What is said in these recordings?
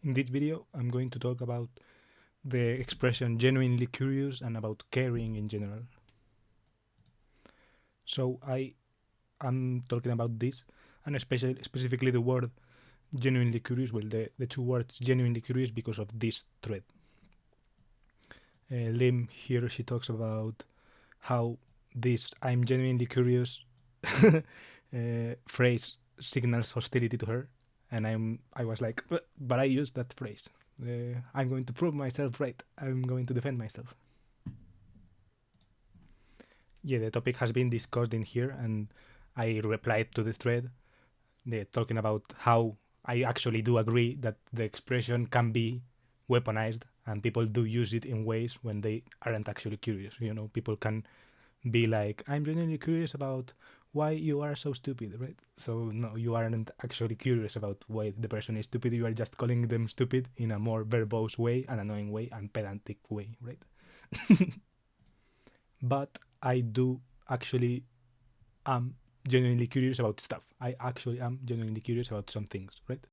In this video, I'm going to talk about the expression genuinely curious and about caring in general. So I am talking about this, and especially specifically the word genuinely curious. Well, the two words genuinely curious because of this thread. Lim here she talks about how this "I'm genuinely curious" phrase signals hostility to her, and I was like, but I used that phrase. I'm going to prove myself right. I'm going to defend myself. Yeah, the topic has been discussed in here, and I replied to the thread talking about how I actually do agree that the expression can be weaponized and people do use it in ways when they aren't actually curious. You know, people can be like, I'm genuinely curious about why you are so stupid, right? So no, you aren't actually curious about why the person is stupid. You are just calling them stupid in a more verbose way, an annoying way, and pedantic way, right? But I do actually am genuinely curious about stuff. I actually am genuinely curious about some things, right?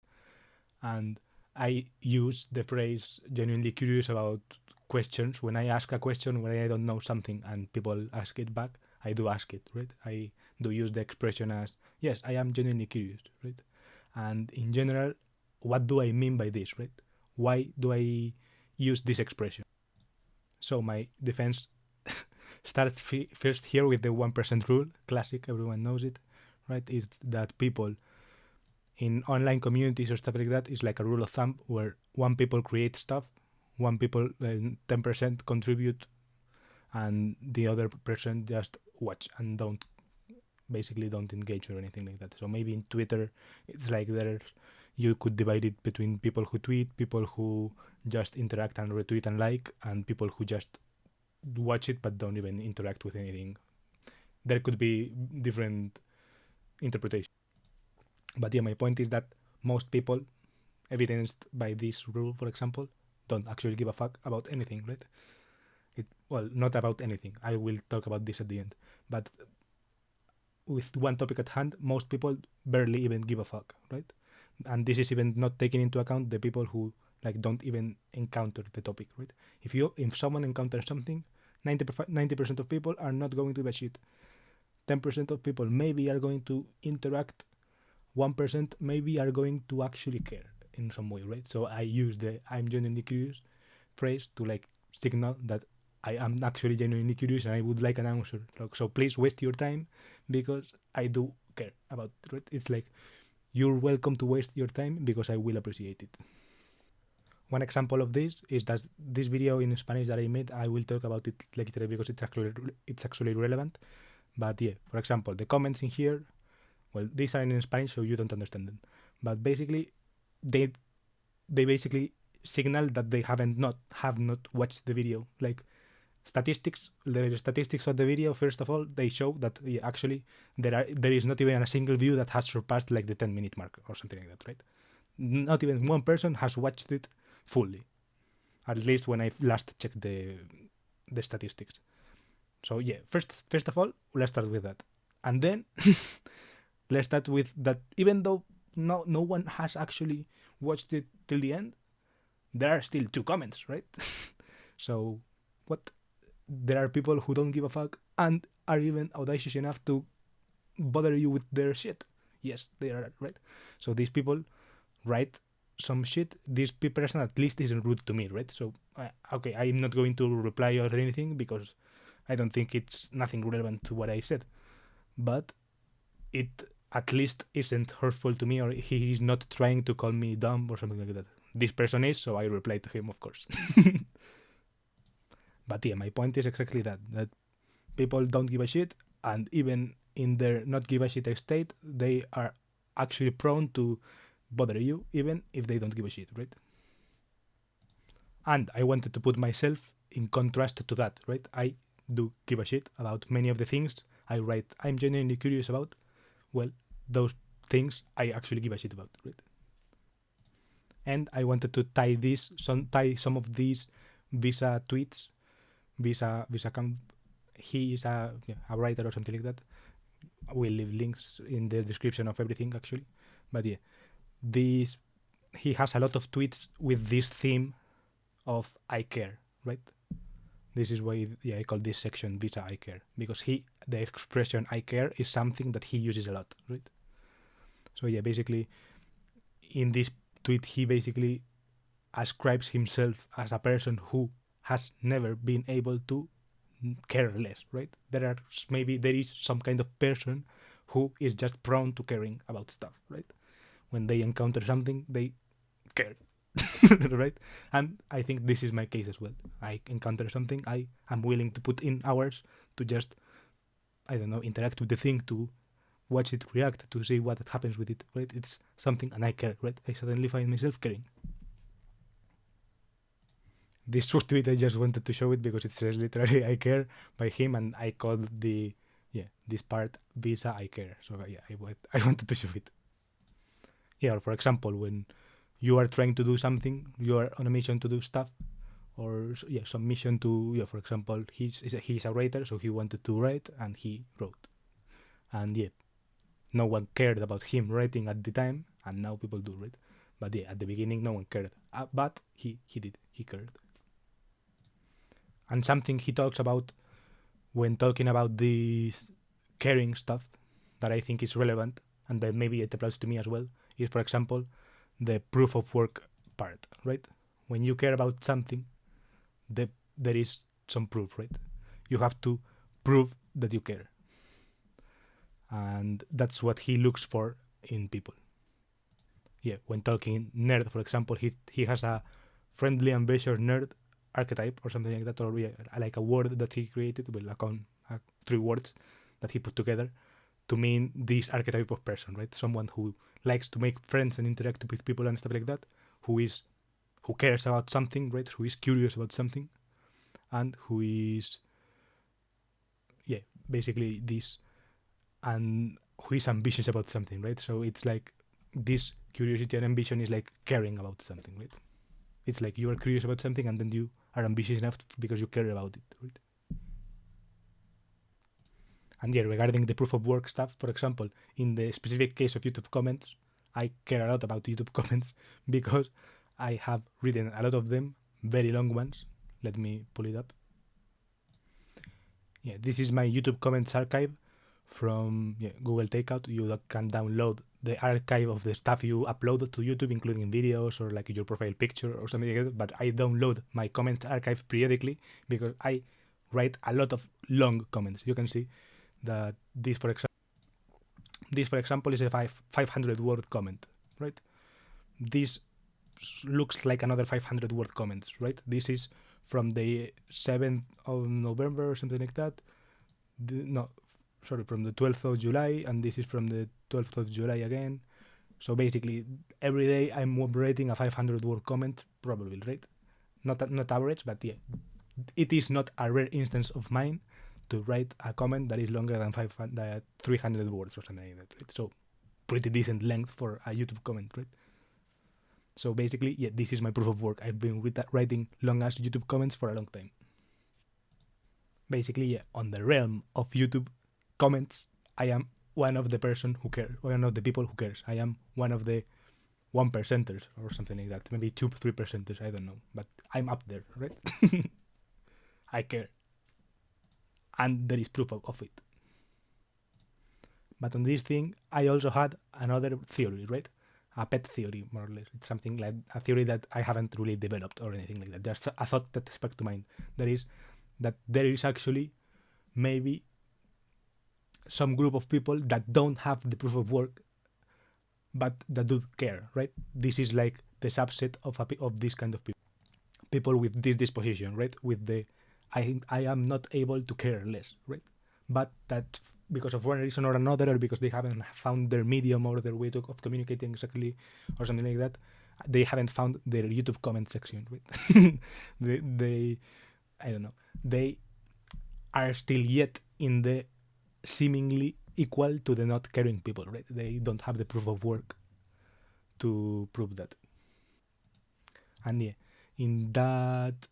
And I use the phrase genuinely curious about questions. When I ask a question, when I don't know something and people ask it back, I do ask it, right? I do use the expression as, yes, I am genuinely curious, right? And in general, what do I mean by this, right? Why do I use this expression? So my defense starts first here with the 1% rule, classic, everyone knows it, right? Is that people in online communities or stuff like that is like a rule of thumb where one people create stuff, one people 10% contribute, and the other person just watch and don't engage or anything like that. So maybe in Twitter, it's like you could divide it between people who tweet, people who just interact and retweet and like, and people who just watch it but don't even interact with anything. There could be different interpretations. But yeah, my point is that most people, evidenced by this rule, for example, don't actually give a fuck about anything, right? Well, not about anything. I will talk about this at the end. But with one topic at hand, most people barely even give a fuck, right? And this is even not taking into account the people who like don't even encounter the topic, right? If someone encounters something, 90% of people are not going to give a shit. 10% of people maybe are going to interact. 1% maybe are going to actually care in some way, right? So I use the "I'm genuinely curious" phrase to like signal that I am actually genuinely curious and I would like an answer. So please waste your time because I do care about it. Right? It's like you're welcome to waste your time because I will appreciate it. One example of this is that this video in Spanish that I made, I will talk about it later because it's actually relevant. But yeah, for example, the comments in here, well, these are in Spanish, so you don't understand them. But basically, they basically signal that they have not watched the video. Like the statistics of the video, first of all, they show that actually there is not even a single view that has surpassed like the 10-minute mark or something like that, right? Not even one person has watched it fully, at least when I last checked the statistics. So yeah, first of all, let's start with that, and then let's start with that. Even though no one has actually watched it till the end, there are still two comments, right? So what? There are people who don't give a fuck and are even audacious enough to bother you with their shit. Yes, they are, right? So these people write some shit. This person at least isn't rude to me, right? So okay, I'm not going to reply or anything because I don't think it's nothing relevant to what I said. But it at least isn't hurtful to me, or he is not trying to call me dumb or something like that. This person is, so I reply to him, of course. But yeah, my point is exactly that people don't give a shit, and even in their not give a shit state, they are actually prone to bother you, even if they don't give a shit, right? And I wanted to put myself in contrast to that, right? I do give a shit about many of the things I write. I'm genuinely curious about. Well, those things I actually give a shit about, right? And I wanted to tie some of these Visa tweets, Visa he is a writer or something like that. We'll leave links in the description of everything actually. But yeah, these he has a lot of tweets with this theme of I care, right? This is why I call this section Visa I care, because the expression I care is something that he uses a lot, right? So yeah, basically in this tweet he basically ascribes himself as a person who has never been able to care less, right? Maybe there is some kind of person who is just prone to caring about stuff, right? When they encounter something, they care, right? And I think this is my case as well. I encounter something, I am willing to put in hours to just, I don't know, interact with the thing, to watch it react, to see what happens with it, right? It's something, and I care, right? I suddenly find myself caring. This short tweet, I just wanted to show it because it says literally I care by him, and I called this part Visa I care. So yeah, I wanted to show it. Yeah, or for example, when you are trying to do something, you are on a mission to do stuff, or some mission to, for example, he's a writer, so he wanted to write and he wrote, and no one cared about him writing at the time, and now people do, right? But at the beginning, no one cared, but he did, he cared. And something he talks about when talking about this caring stuff that I think is relevant and that maybe it applies to me as well is, for example, the proof of work part, right? When you care about something, there is some proof, right? You have to prove that you care. And that's what he looks for in people. Yeah, when talking nerd, for example, he has a friendly, ambitious nerd archetype or something like that, or like a word that he created, well, 3 words that he put together to mean this archetype of person, right? Someone who likes to make friends and interact with people and stuff like that, who cares about something, right? Who is curious about something, and who is, basically this, and who is ambitious about something, right? So it's like this curiosity and ambition is like caring about something, right? It's like you are curious about something and then you are ambitious enough because you care about it, right? And regarding the proof of work stuff, for example, in the specific case of YouTube comments, I care a lot about YouTube comments because I have written a lot of them, very long ones. Let me pull it up. Yeah, this is my YouTube comments archive from Google Takeout. You can download the archive of the stuff you upload to YouTube, including videos or like your profile picture or something like that. But I download my comments archive periodically because I write a lot of long comments. You can see that this, for example, is a 500 word comment, right? This looks like another 500 word comments, right? This is from the 7th of November or something like that. From the 12th of July, and this is from the 12th of July again. So basically, every day I'm writing a 500 word comment, probably, right? Not average, but it is not a rare instance of mine to write a comment that is longer than 300 words or something like that, right? So pretty decent length for a YouTube comment, right? So basically, this is my proof of work. I've been writing long-ass YouTube comments for a long time. Basically, on the realm of YouTube comments, I am one of the person who cares, one of the people who cares. I am one of the 1%ers or something like that. Maybe 2-3%ers, I don't know. But I'm up there, right? I care. And there is proof of it. But on this thing, I also had another theory, right? A pet theory, more or less. It's something like a theory that I haven't really developed or anything like that. Just a thought that stuck to mind. That there is actually maybe some group of people that don't have the proof of work, but that do care, right? This is like the subset of this kind of people with this disposition, right? With the I am not able to care less, right? But that because of one reason or another, or because they haven't found their medium or their way of communicating exactly, or something like that, they haven't found their YouTube comment section, right? they I don't know. They are still yet in the seemingly equal to the not caring people, right? They don't have the proof of work to prove that. And in that,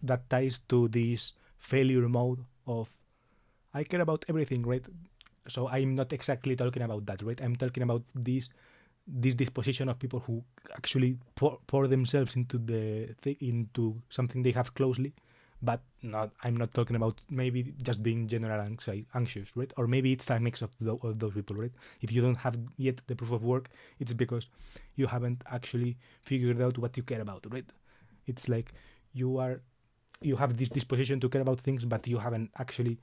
that ties to this failure mode of I care about everything, right? So I'm not exactly talking about that, right? I'm talking about this disposition of people who actually pour themselves into into something they have closely, but not. I'm not talking about maybe just being general anxious, right? Or maybe it's a mix of, of those people, right? If you don't have yet the proof of work, it's because you haven't actually figured out what you care about, right? It's like you have this disposition to care about things, but you haven't actually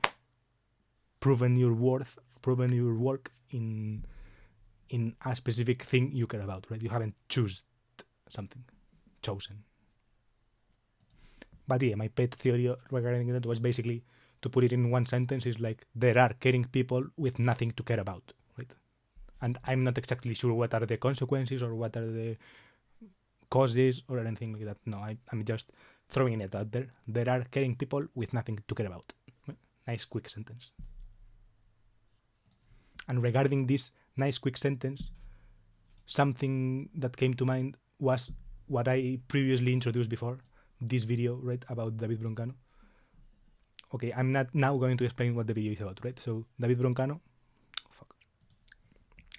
proven your worth, proven your work in a specific thing you care about, right? You haven't chosen. But yeah, my pet theory regarding that was basically, to put it in one sentence, is like there are caring people with nothing to care about, right? And I'm not exactly sure what are the consequences or what are the causes or anything like that. No, I'm just throwing it out there. There are caring people with nothing to care about. Nice quick sentence. And regarding this nice quick sentence, something that came to mind was what I previously introduced before, this video, right, about David Broncano. Okay, I'm not now going to explain what the video is about, right? So David Broncano, fuck,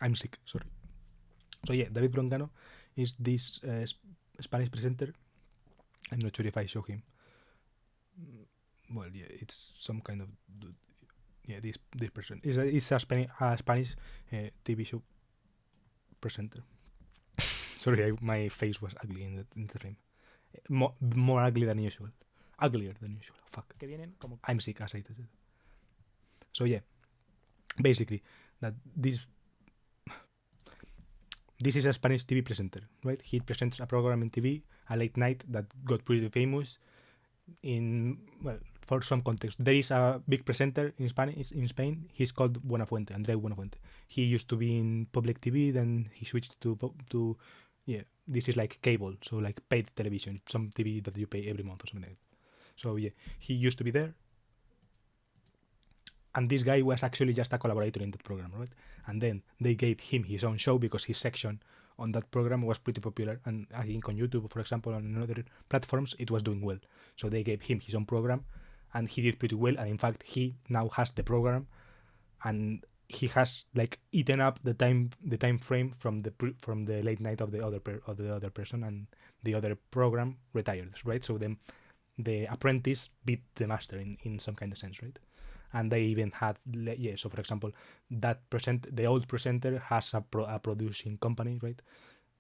I'm sick, sorry. So yeah, David Broncano is this Spanish presenter. I'm not sure if I show him. Well, yeah, it's some kind of dude. Yeah, this person is a Spanish TV show presenter. Sorry, my face was ugly in the frame. More ugly than usual. Uglier than usual. Fuck. I'm sick, as I said. So yeah, basically, that this is a Spanish TV presenter, right? He presents a program in TV, a late night that got pretty famous. For some context, there is a big presenter in Spain. He's called Buenafuente, Andreu Buenafuente. He used to be in public TV, then he switched to yeah. This is like cable, so like paid television, some TV that you pay every month or something like that. So yeah, he used to be there, and this guy was actually just a collaborator in that program, right? And then they gave him his own show because his section on that program was pretty popular, and I think on YouTube, for example, on other platforms, it was doing well. So they gave him his own program, and he did pretty well. And in fact, he now has the program, and he has like eaten up the time frame from the late night of the other person, and the other program retired, right? So then the apprentice beat the master in some kind of sense, right? And they even had so for example, the old presenter has a producing company, right,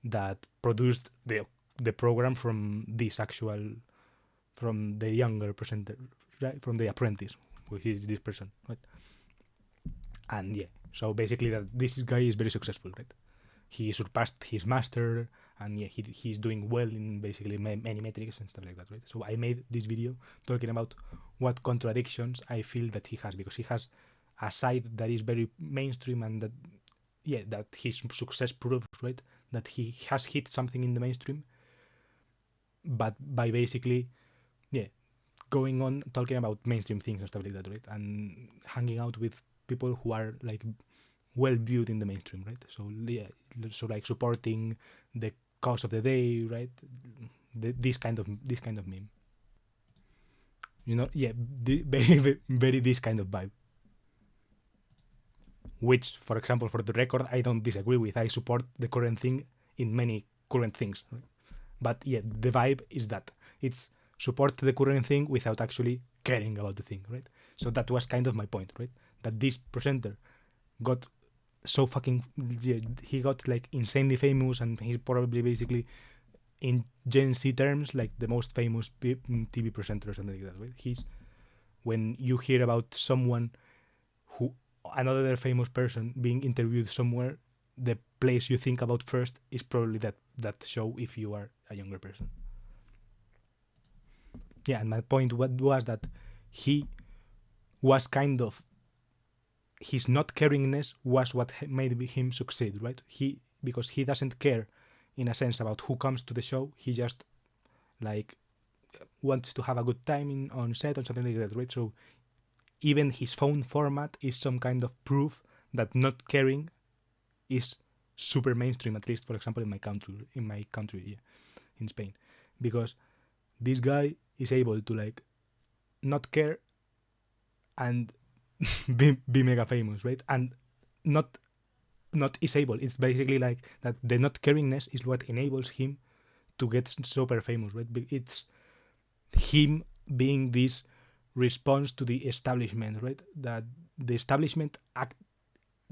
that produced the program from the younger presenter, right, from the apprentice, which is this person, right? And yeah, so basically that this guy is very successful, right? He surpassed his master, and yeah, he's doing well in basically many metrics and stuff like that, right? So I made this video talking about what contradictions I feel that he has, because he has a side that is very mainstream, and that his success proves, right, that he has hit something in the mainstream, but by basically going on talking about mainstream things and stuff like that, right, and hanging out with people who are like well viewed in the mainstream, right? So yeah, so like supporting the cause of the day, right? This kind of meme, yeah, very this kind of vibe. Which, for example, for the record, I don't disagree with. I support the current thing in many current things, right? But yeah, the vibe is that it's support the current thing without actually caring about the thing, right? So that was kind of my point, right? That this presenter got so fucking, he got like insanely famous, and he's probably basically in Gen Z terms like the most famous TV presenter or something like that, right? When you hear about someone another famous person being interviewed somewhere, the place you think about first is probably that show if you are a younger person. Yeah, and my point was that he was kind of, his not caringness was what made him succeed, right? Because he doesn't care in a sense about who comes to the show. He just like wants to have a good time on set or something like that, right? So even his phone format is some kind of proof that not caring is super mainstream, at least for example in my country, yeah, in Spain, because this guy is able to like not care and be mega famous, right? And not not is able. It's basically like that the not caringness is what enables him to get super famous, right? It's him being this response to the establishment, right? That the establishment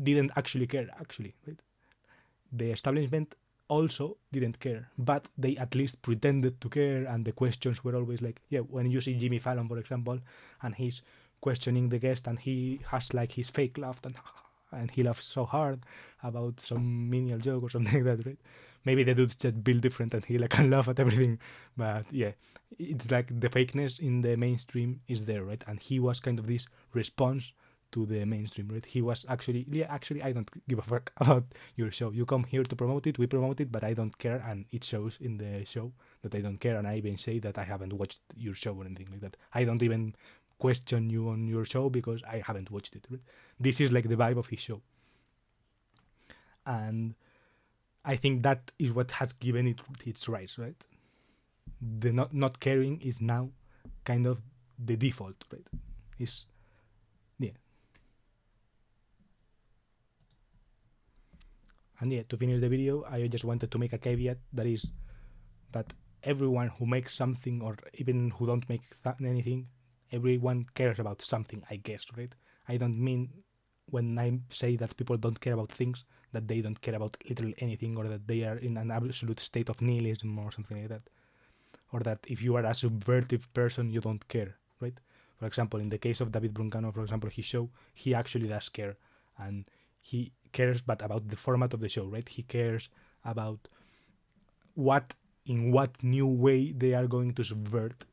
didn't actually care, actually, right? The establishment also didn't care, but they at least pretended to care, and the questions were always like, yeah, when you see Jimmy Fallon, for example, and he's questioning the guest, and he has like his fake laugh, and he laughs so hard about some menial joke or something like that, right? Maybe the dude's just built different and he like can laugh at everything, but yeah, it's like the fakeness in the mainstream is there, right? And he was kind of this response to the mainstream, right? He was actually, yeah, actually, I don't give a fuck about your show. You come here to promote it, we promote it, but I don't care, and it shows in the show that I don't care, and I even say that I haven't watched your show or anything like that. I don't even question you on your show because I haven't watched it, right? This is like the vibe of his show. And I think that is what has given it its rise, right? The not caring is now kind of the default, right? Is yeah. And yeah, to finish the video, I just wanted to make a caveat that is that everyone who makes something, or even who don't make anything, everyone cares about something, I guess, right? I don't mean when I say that people don't care about things that they don't care about literally anything, or that they are in an absolute state of nihilism or something like that, or that if you are a subversive person you don't care, right? For example, in the case of David Broncano, for example, his show, he actually does care, and he cares, but about the format of the show, right? He cares about in what new way they are going to subvert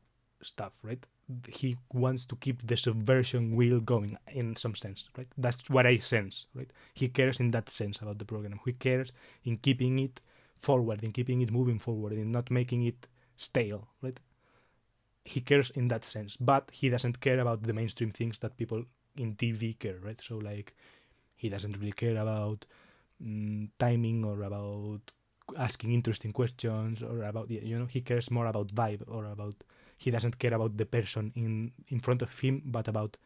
stuff, right? He wants to keep the subversion wheel going in some sense, right? That's what I sense, right? He cares in that sense about the program. He cares in keeping it forward, in keeping it moving forward, in not making it stale, right? He cares in that sense, but he doesn't care about the mainstream things that people in TV care, right? So like, he doesn't really care about timing, or about asking interesting questions, or about, he cares more about vibe, or about, he doesn't care about the person in front of him, but about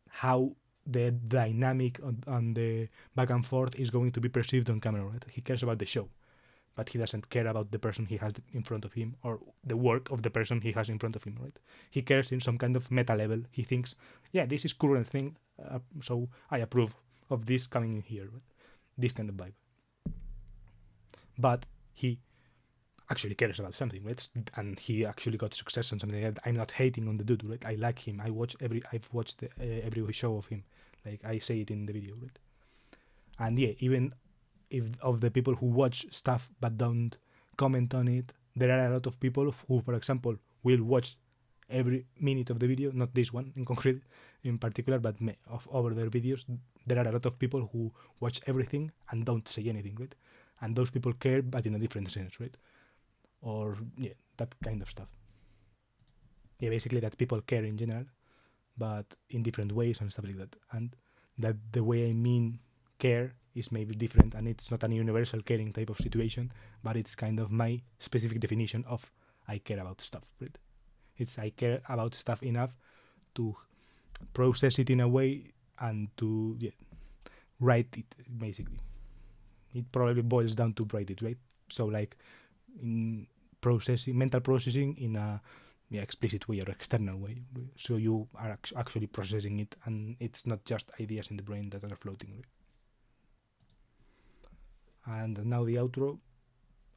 how the dynamic on the back and forth is going to be perceived on camera, right? He cares about the show, but he doesn't care about the person he has in front of him, or the work of the person he has in front of him, right? He cares in some kind of meta level. He thinks, yeah, this is current thing, so I approve of this coming in here, right? This kind of vibe. But he actually cares about something, right? And he actually got success on something. I'm not hating on the dude, right? I like him. I've watched every show of him. Like I say it in the video, right? And yeah, even if of the people who watch stuff but don't comment on it, there are a lot of people who, for example, will watch every minute of the video, not this one in concrete, in particular, but of over their videos. There are a lot of people who watch everything and don't say anything, right? And those people care, but in a different sense, right? Or yeah, that kind of stuff. Yeah, basically that people care in general, but in different ways and stuff like that. And that the way I mean care is maybe different, and it's not a universal caring type of situation, but it's kind of my specific definition of I care about stuff, right? It's I care about stuff enough to process it in a way and to write it, basically. It probably boils down to write it, right? So like in mental processing in a explicit way or external way. So you are actually processing it, and it's not just ideas in the brain that are floating. Right? And now the outro.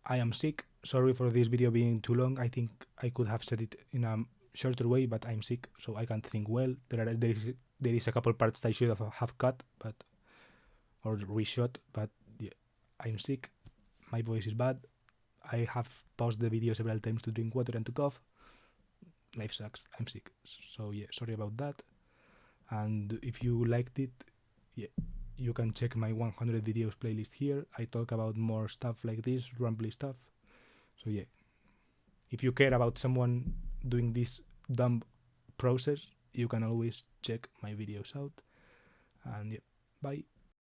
I am sick. Sorry for this video being too long. I think I could have said it in a shorter way, but I'm sick, so I can't think well. There is a couple parts I should have cut, or reshot, but yeah, I'm sick. My voice is bad. I have paused the video several times to drink water and to cough. Life sucks. I'm sick. So yeah, sorry about that. And if you liked it, yeah, you can check my 100 videos playlist here. I talk about more stuff like this, rambly stuff. So yeah, if you care about someone doing this dumb process, you can always check my videos out. And yeah, bye.